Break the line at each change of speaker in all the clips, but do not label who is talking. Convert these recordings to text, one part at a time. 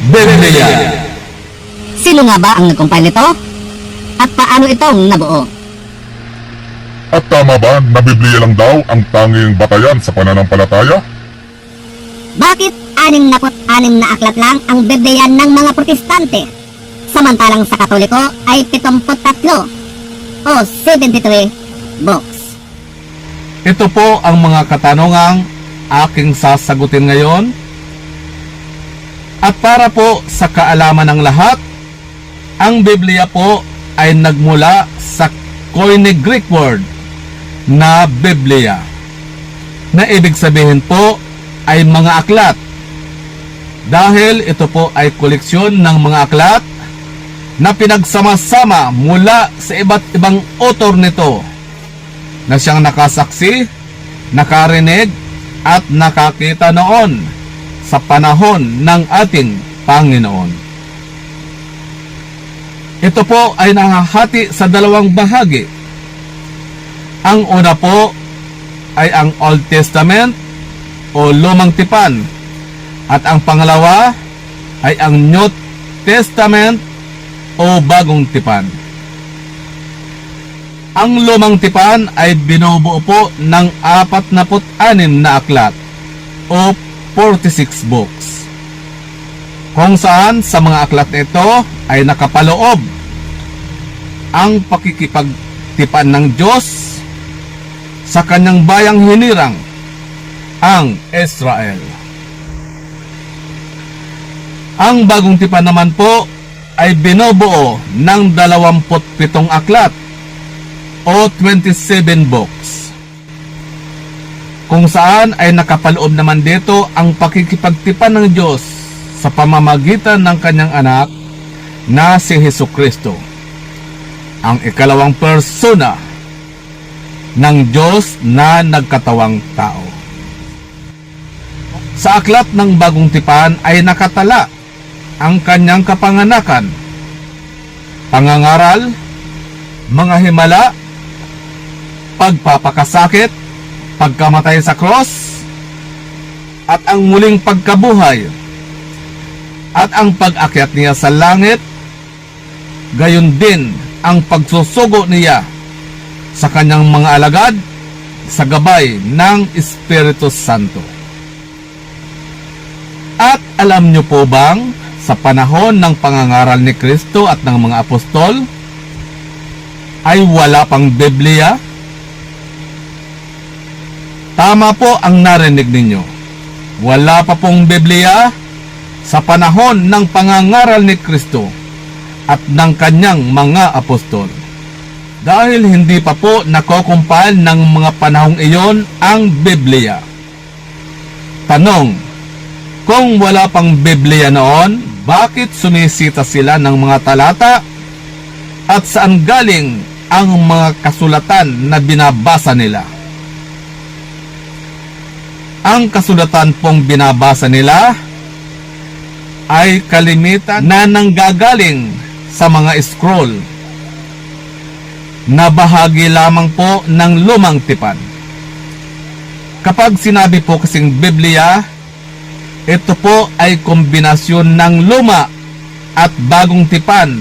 Biblia.
Sino nga ba ang nag-compile nito? At paano itong nabuo?
At tama ba na Biblia lang daw ang tanging batayan sa pananampalataya?
Bakit 66 na aklat lang ang Biblia ng mga Protestante? Samantalang sa Katoliko ay 73 o 73 books.
Ito po ang mga katanungang aking sasagutin ngayon. At para po sa kaalaman ng lahat, ang Biblia po ay nagmula sa Koine Greek word na Biblia, na ibig sabihin po ay mga aklat. Dahil ito po ay koleksyon ng mga aklat na pinagsama-sama mula sa iba't ibang author nito na siyang nakasaksi, nakarinig at nakakita noon sa panahon ng ating Panginoon. Ito po ay nahahati sa dalawang bahagi. Ang una po ay ang Old Testament o Lumang Tipan, at ang pangalawa ay ang New Testament o Bagong Tipan. Ang Lumang Tipan ay binubuo po ng 46 na aklat o 46 books, kung saan sa mga aklat nito ay nakapaloob ang pakikipagtipan ng Diyos sa kanyang bayang hinirang, ang Israel. Ang Bagong Tipan naman po ay binubuo ng 27 aklat o 27 books, kung saan ay nakapaloob naman dito ang pakikipagtipan ng Diyos sa pamamagitan ng kanyang anak na si Hesukristo, ang ikalawang persona ng Diyos na nagkatawang tao. Sa aklat ng Bagong Tipan ay nakatala ang kanyang kapanganakan, pangangaral, mga himala, pagpapakasakit, pagkamatay sa cross, at ang muling pagkabuhay, at ang pag-akyat niya sa langit, gayon din ang pagsusugo niya sa kanyang mga alagad sa gabay ng Espiritu Santo. At alam niyo po bang sa panahon ng pangangaral ni Kristo at ng mga apostol ay wala pang Biblia? Tama po ang narinig ninyo. Wala pa pong Biblia sa panahon ng pangangaral ni Kristo at ng kanyang mga apostol, dahil hindi pa po nakokumpile ng mga panahong iyon ang Biblia. Tanong, kung wala pang Biblia noon, bakit sumisita sila ng mga talata at saan galing ang mga kasulatan na binabasa nila? Ang kasulatan pong binabasa nila ay kalimitan na nanggagaling sa mga scroll na bahagi lamang po ng Lumang Tipan. Kapag sinabi po kasing Biblia, ito po ay kombinasyon ng Luma at Bagong Tipan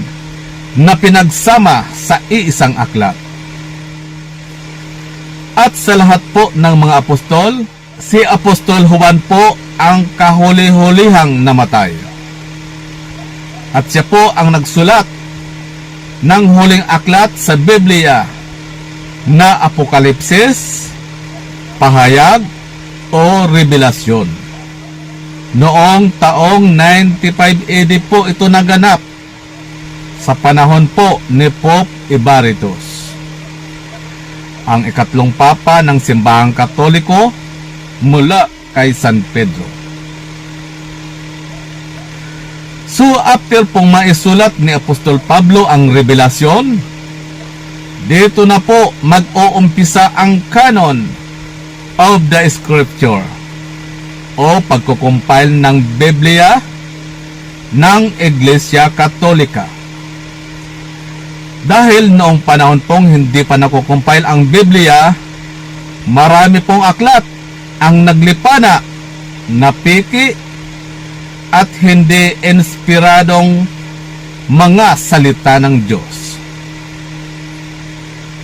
na pinagsama sa iisang aklat. At sa lahat po ng mga apostol, si Apostol Juan po ang kahuli-hulihang namatay. At siya po ang nagsulat ng huling aklat sa Biblia na Apokalipsis, Pahayag o Revelasyon. Noong taong 95 AD po ito naganap sa panahon po ni Pope Emeritus, ang ikatlong papa ng simbahang Katoliko mula kay San Pedro. So after pong maisulat ni Apostol Pablo ang Revelasyon, dito na po mag-uumpisa ang canon of the Scripture o pagkukumpile ng Biblia ng Iglesia Katolika. Dahil noong panahon pong hindi pa nakukumpile ang Biblia, marami pong aklat ang naglipana na piki at hindi inspiradong mga salita ng Diyos.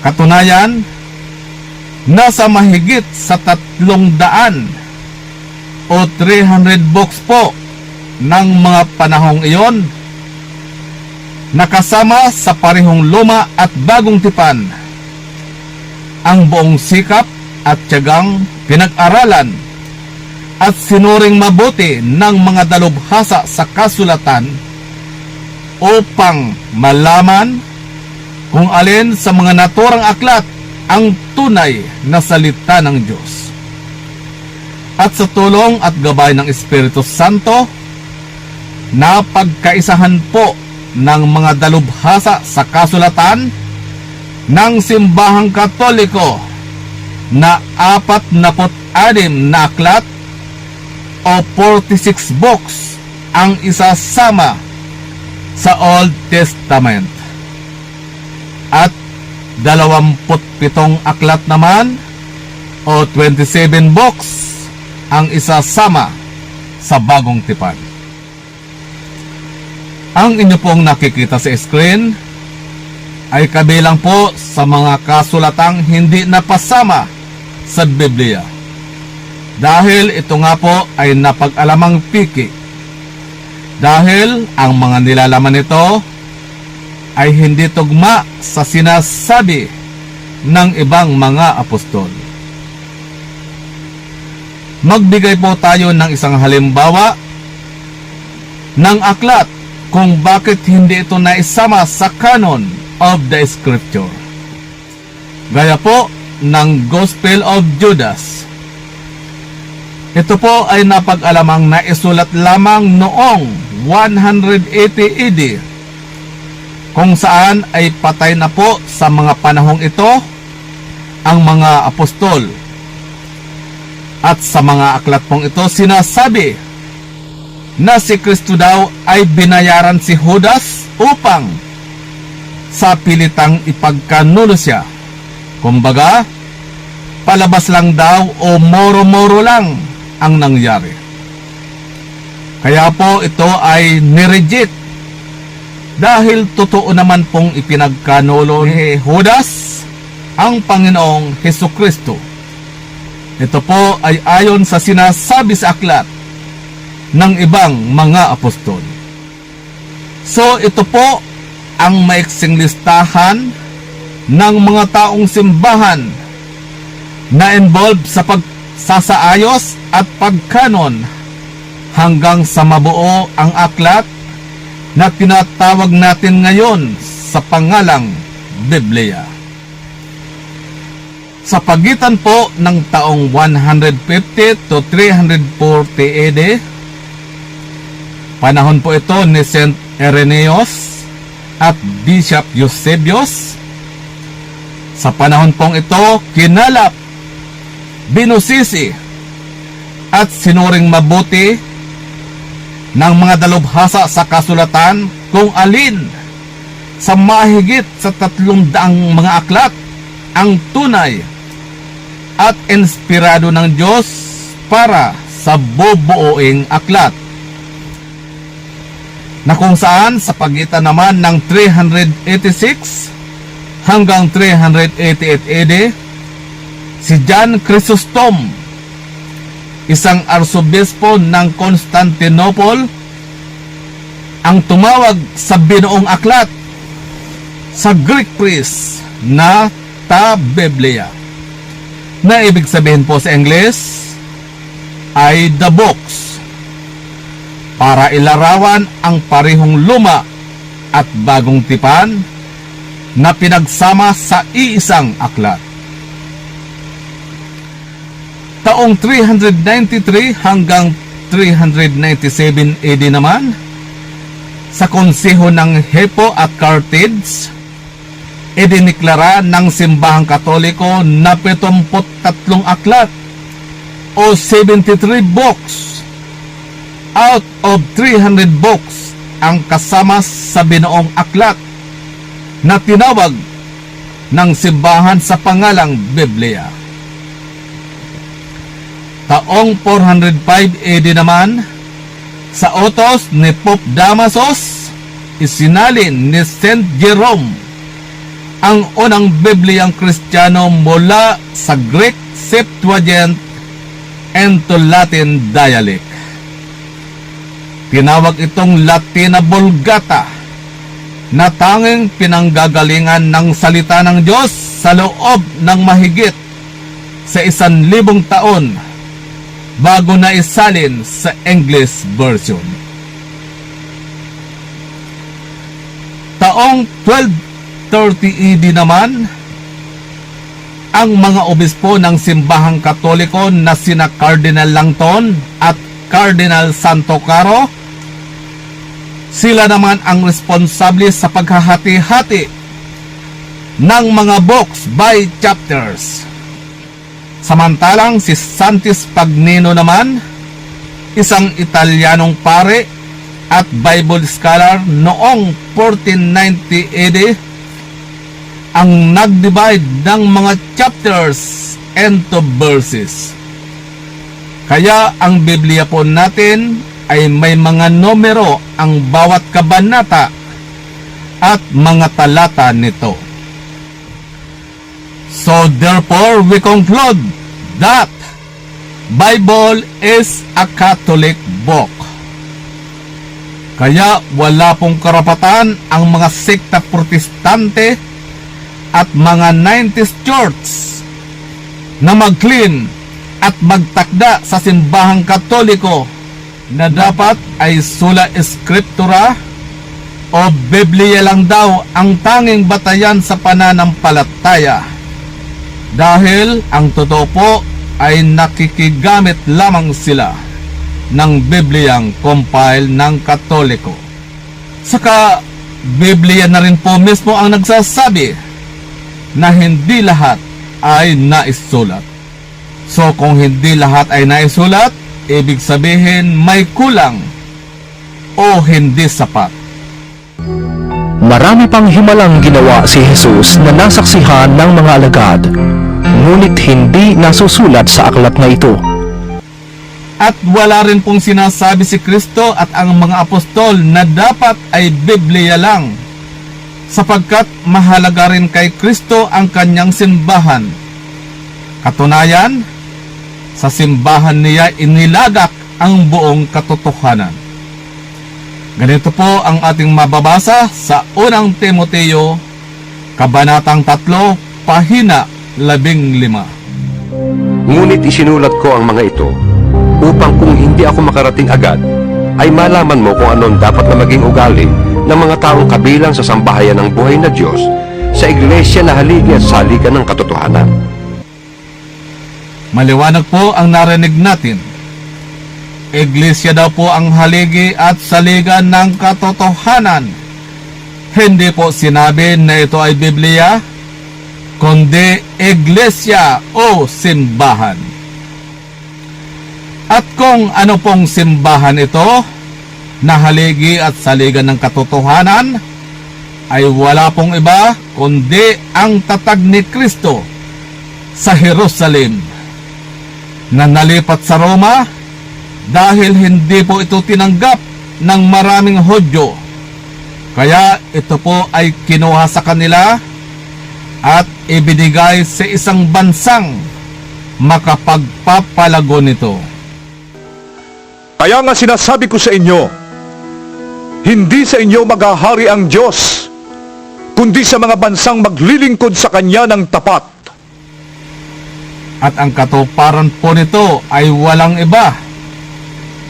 Katunayan, nasa mahigit sa 300 o 300 books po ng mga panahong iyon, nakasama sa parehong luma at bagong tipan ang buong sikap at tiyagang pinag-aralan at sinuring mabuti ng mga dalubhasa sa kasulatan upang malaman kung alin sa mga naturang aklat ang tunay na salita ng Diyos. At sa tulong at gabay ng Espiritu Santo, napagkaisahan po ng mga dalubhasa sa kasulatan ng Simbahang Katoliko na 46 na aklat o 46 books ang isasama sa Old Testament. At 27 aklat naman o 27 books ang isasama sa Bagong Tipan. Ang inyo pong nakikita sa screen ay kabilang po sa mga kasulatang hindi napasama sa Biblia. Dahil ito nga po ay napag-alamang piki. Dahil ang mga nilalaman nito ay hindi tugma sa sinasabi ng ibang mga apostol. Magbigay po tayo ng isang halimbawa ng aklat kung bakit hindi ito naisama sa canon of the Scripture. Gaya po ng Gospel of Judas. Ito po ay napag-alamang naisulat lamang noong 180 AD, kung saan ay patay na po sa mga panahong ito ang mga apostol. At sa mga aklat pong ito sinasabi na si Kristo daw ay binayaran si Judas upang sa pilitang ipagkanulo siya. Kumbaga, palabas lang daw o moro-moro lang ang nangyari. Kaya po ito ay nireject dahil totoo naman pong ipinagkanulo ni Judas ang Panginoong Hesukristo. Ito po ay ayon sa sinasabi sa aklat ng ibang mga apostol. So ito po ang maiksing listahan ng mga taong simbahan na involved sa pagsasaayos at pagkanon hanggang sa mabuo ang aklat na tinatawag natin ngayon sa pangalang Biblia. Sa pagitan po ng taong 150 to 340 AD, panahon po ito ni St. Irenaeus at Bishop Eusebius. Sa panahon pong ito, kinalap, binusisi, at sinuring mabuti ng mga dalubhasa sa kasulatan kung alin sa mahigit sa 300 mga aklat ang tunay at inspirado ng Diyos para sa bubuoing aklat, na kung saan sa pagitan naman ng 386 hanggang 388 AD, si John Chrysostom, isang arsobispo ng Constantinople, ang tumawag sa binuong aklat sa Greek priest na ta Biblia, na ibig sabihin po sa English ay the books, para ilarawan ang parehong luma at bagong tipan na pinagsama sa iisang aklat. Taong 393 hanggang 397 AD naman, sa konseho ng Hippo at Carthage, idiniklara ng Simbahang Katoliko na 73 aklat o 73 books out of 300 books ang kasama sa binuong aklat na tinawag ng simbahan sa pangalang Biblia. Taong 405 AD naman, Sa utos ni Pope Damasus, isinalin ni Saint Jerome ang unang Bibliyang Kristiyano mula sa Greek Septuagint into Latin dialect. Tinawag itong Latina Vulgata na tanging pinanggagalingan ng salita ng Diyos sa loob ng mahigit sa 1,000 taon bago na isalin sa English version. Taong 1230 AD naman, ang mga obispo ng simbahang Katoliko na sina Cardinal Langton at Cardinal Santo Caro, sila naman ang responsable sa paghahati-hati ng mga books by chapters. Samantalang si Santis Pagnino naman, isang Italianong pare at Bible scholar noong 1490 AD, ang nag-divide ng mga chapters into verses. Kaya ang Biblia po natin ay may mga numero ang bawat kabanata at mga talata nito. So therefore we conclude that Bible is a Catholic book. Kaya wala pong karapatan ang mga sekta protestante at mga 90s church na mag-claim at magtakda sa simbahang Katoliko na dapat ay sola scriptura o Biblia lang daw ang tanging batayan sa pananampalataya. Dahil ang totoo po ay nakikigamit lamang sila ng Bibliang compile ng Katoliko. Saka Biblia na rin po mismo ang nagsasabi na hindi lahat ay naisulat. So kung hindi lahat ay naisulat, ibig sabihin may kulang o hindi sapat.
Marami pang himalang ginawa si Jesus na nasaksihan ng mga alagad, ngunit hindi nasusulat sa aklat na ito.
At wala rin pong sinasabi si Kristo at ang mga apostol na dapat ay Biblia lang, sapagkat mahalaga rin kay Kristo ang kanyang simbahan. Katunayan, sa simbahan niya inilagak ang buong katotohanan. Ganito po ang ating mababasa sa unang Timoteo, Kabanatang 3, Pahina 15.
Ngunit isinulat ko ang mga ito upang kung hindi ako makarating agad, ay malaman mo kung anong dapat na maging ugali ng mga taong kabilang sa sambahayan ng buhay na Diyos sa iglesia na haligi at saligan ng katotohanan.
Maliwanag po ang narinig natin. Iglesia daw po ang haligi at saligan ng katotohanan. Hindi po sinabi na ito ay Biblia, kundi iglesia o simbahan. At kung ano pong simbahan ito, na haligi at saligan ng katotohanan, ay wala pong iba kundi ang tatag ni Kristo sa Jerusalem, na nalipat sa Roma dahil hindi po ito tinanggap ng maraming Hudyo. Kaya ito po ay kinuha sa kanila at ibinigay sa isang bansang makapagpapalago nito.
Kaya nga sinasabi ko sa inyo, hindi sa inyo maghahari ang Diyos, kundi sa mga bansang maglilingkod sa Kanya ng tapat.
At ang katuparan po nito ay walang iba,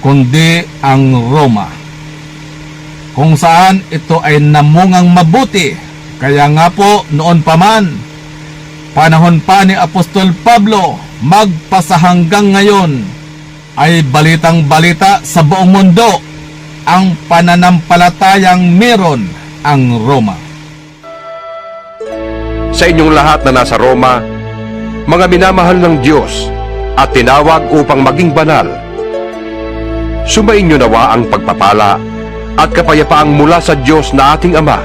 kundi ang Roma, kung saan ito ay namungang mabuti. Kaya nga po noon pa man, panahon pa ni Apostol Pablo, magpasa hanggang ngayon, ay balitang balita sa buong mundo ang pananampalatayang meron ang Roma.
Sa inyong lahat na nasa Roma, mga minamahal ng Diyos at tinawag upang maging banal, sumainyo nawa ang pagpapala at kapayapaang mula sa Diyos na ating Ama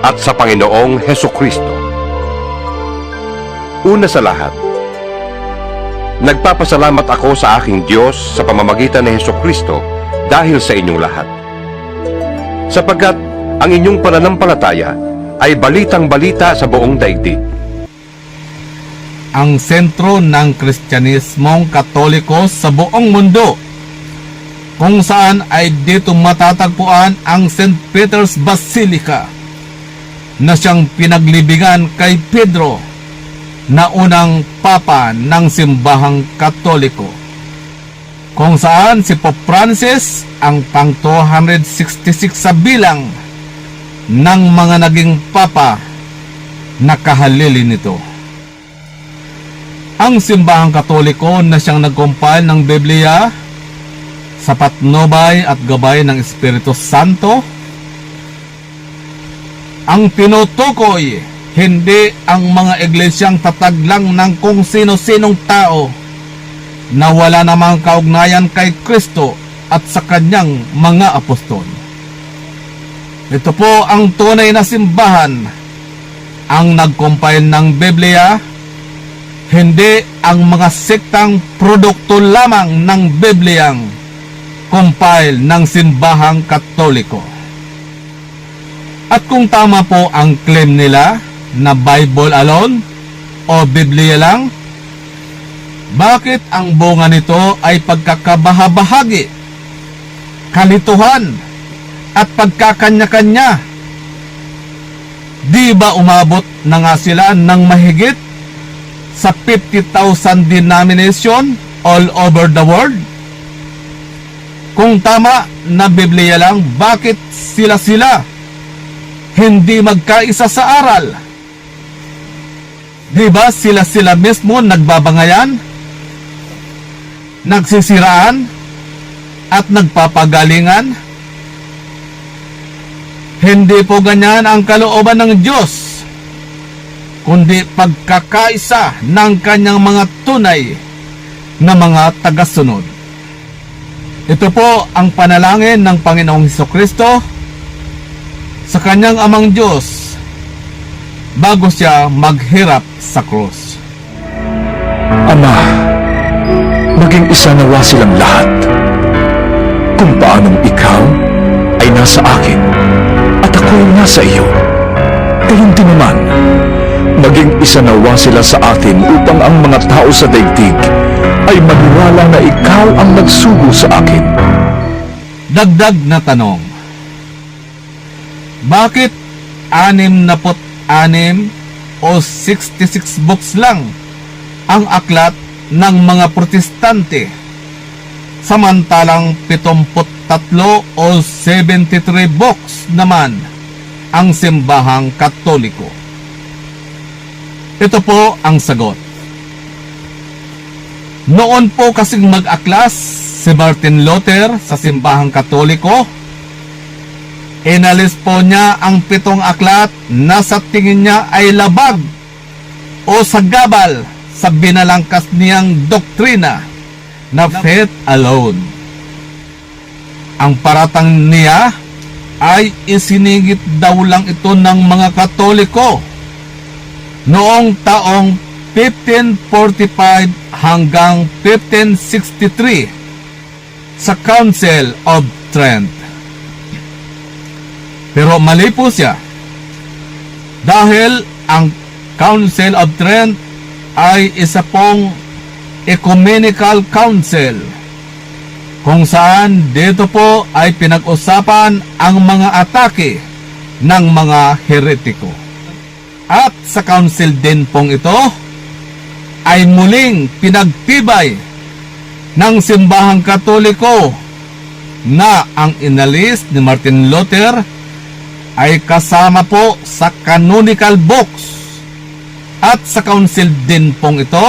at sa Panginoong Hesukristo. Una sa lahat, nagpapasalamat ako sa aking Diyos sa pamamagitan ni Hesukristo dahil sa inyong lahat. Sapagkat ang inyong pananampalataya ay balitang-balita sa buong daigdig.
Ang sentro ng Kristyanismong Katoliko sa buong mundo, kung saan ay dito matatagpuan ang St. Peter's Basilica na siyang pinaglibingan kay Pedro na unang papa ng simbahang Katoliko, kung saan si Pope Francis ang pang 266 sa bilang ng mga naging papa na kahalili nito. Ang simbahang Katoliko na siyang nag-compile ng Biblia sa patnubay at gabay ng Espiritu Santo, ang tinutukoy hindi ang mga iglesyang tatag lang ng kung sino-sinong tao na wala namang kaugnayan kay Kristo at sa kanyang mga apostol. Ito po ang tunay na simbahan, ang nag-compile ng Biblia, hindi ang mga sektang produkto lamang ng Bibliang compile ng simbahang Katoliko. At kung tama po ang claim nila na Bible alone o Biblia lang, bakit ang bunga nito ay pagkakabahabahagi, kalituhan at pagkakanya-kanya? Di ba umabot na nga sila ng mahigit sa 50,000 denomination all over the world? Kung tama na Biblia lang, bakit sila hindi magkaisa sa aral? Di ba sila mismo nagbabangayan, nagsisiraan at nagpapagalingan? Hindi po ganyan ang kalooban ng Diyos, kundi pagkakaisa ng kanyang mga tunay na mga tagasunod. Ito po ang panalangin ng Panginoong Hesukristo sa kanyang amang Diyos bago siya maghirap sa krus.
Ama, maging isa nawa silang lahat. Kung paanong ikaw ay nasa akin at ako ay nasa iyo, gayon din naman, maging isa nawa sila sa atin upang ang mga tao sa daigdig ay maniwala na ikaw ang nagsugo sa akin.
Dagdag na tanong, bakit 66 o 66 books lang ang aklat ng mga Protestante, samantalang 73 o 73 books naman ang simbahang Katoliko? Ito po ang sagot. Noon po kasing mag-aklas si Martin Luther sa simbahang Katoliko, inalis po niya ang 7 aklat na sa tingin niya ay labag o sagabal sa binalangkas niyang doktrina na faith alone. Ang paratang niya ay isinigit daw lang ito ng mga Katoliko noong taong 1545 hanggang 1563 sa Council of Trent. Pero mali po siya, dahil ang Council of Trent ay isa pong ecumenical council kung saan dito po ay pinag-usapan ang mga atake ng mga heretiko. At sa council din pong ito ay muling pinagtibay ng simbahang Katoliko na ang inalis ni Martin Luther ay kasama po sa canonical books. At sa council din pong ito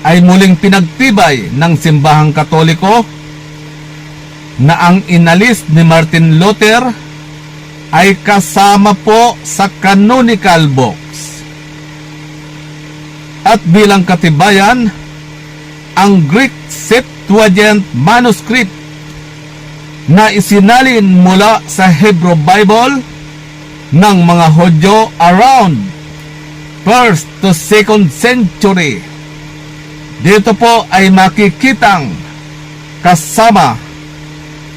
ay muling pinagtibay ng simbahang Katoliko na ang inalis ni Martin Luther ay kasama po sa canonical books. At bilang katibayan, ang Greek Septuagint manuscript na isinalin mula sa Hebrew Bible ng mga Hudyo around 1st to 2nd century, dito po ay makikitang kasama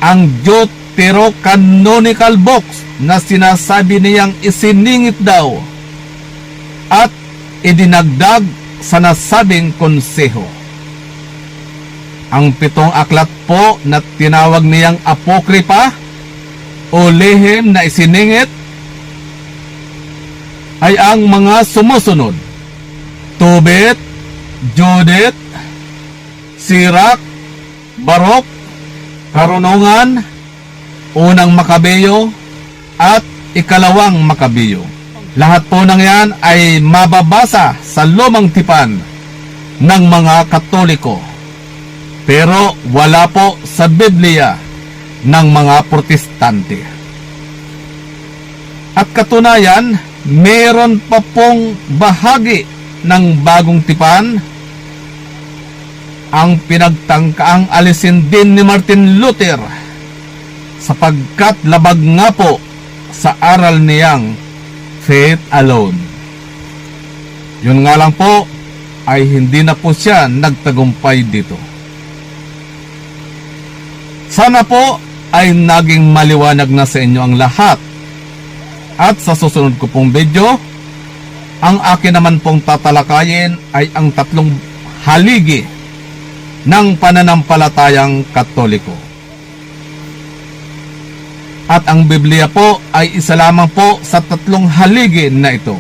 ang Deuterocanonical Books na sinasabi niyang isiningit daw at idinagdag sa nasabing konseho. Ang 7 aklat po na tinawag niyang Apokripa o lihim na isiningit ay ang mga sumusunod: Tobit, Judith, Sirak, Barok, Karunungan, Unang Makabeyo, at Ikalawang Makabeyo. Lahat po ng yan ay mababasa sa lumang tipan ng mga Katoliko, pero wala po sa Biblia ng mga Protestante. At katunayan, meron pa pong bahagi ng bagong tipan ang pinagtangkaang alisin din ni Martin Luther sapagkat labag nga po sa aral niyang faith alone. Yun nga lang po ay hindi na po siya nagtagumpay dito. Sana po ay naging maliwanag na sa inyo ang lahat. At sa susunod ko pong video, ang akin naman pong tatalakayin ay ang 3 haligi ng pananampalatayang Katoliko. At ang Biblia po ay isa lamang po sa 3 haligi na ito.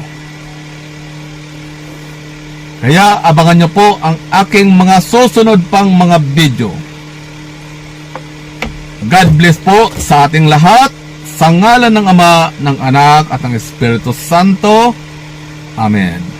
Kaya abangan nyo po ang aking mga susunod pang mga video. God bless po sa ating lahat, sa ngalan ng Ama, ng Anak at ng Espiritu Santo. Amen.